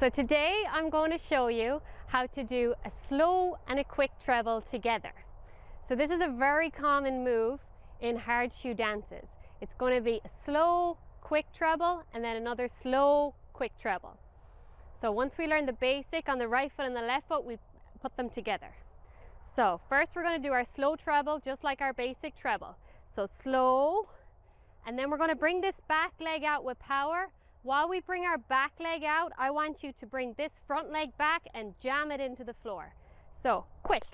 So today I'm going to show you how to do a slow and a quick treble together. So this is a very common move in hard shoe dances. It's going to be a slow, quick treble and then another slow, quick treble. So once we learn the basic on the right foot and the left foot, we put them together. So first we're going to do our slow treble just like our basic treble. So slow, and then we're going to bring this back leg out with power. While we bring our back leg out, I want you to bring this front leg back and jam it into the floor. So quick.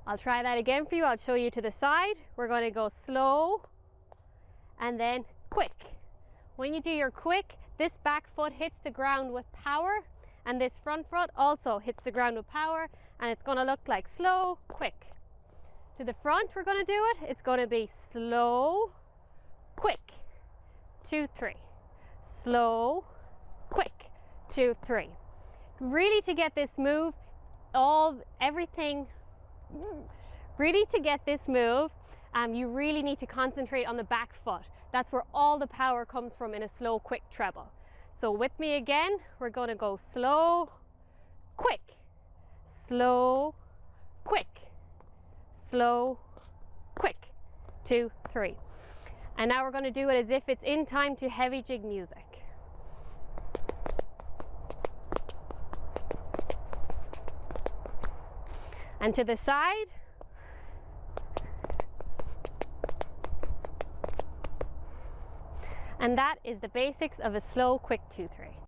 I'll try that again for you. I'll show you to the side. We're going to go slow and then quick. When you do your quick, this back foot hits the ground with power and this front foot also hits the ground with power, and it's going to look like slow, quick. To the front we're going to do it. It's going to be slow, quick, 2, 3. Slow, quick, 2, 3. Really to get this move, really to get this move, you really need to concentrate on the back foot. That's where all the power comes from in a slow, quick treble. So with me again, we're going to go slow, quick, slow, quick, slow, quick, 2, 3. And now we're going to do it as if it's in time to heavy jig music. And to the side. And that is the basics of a slow, quick 2, 3.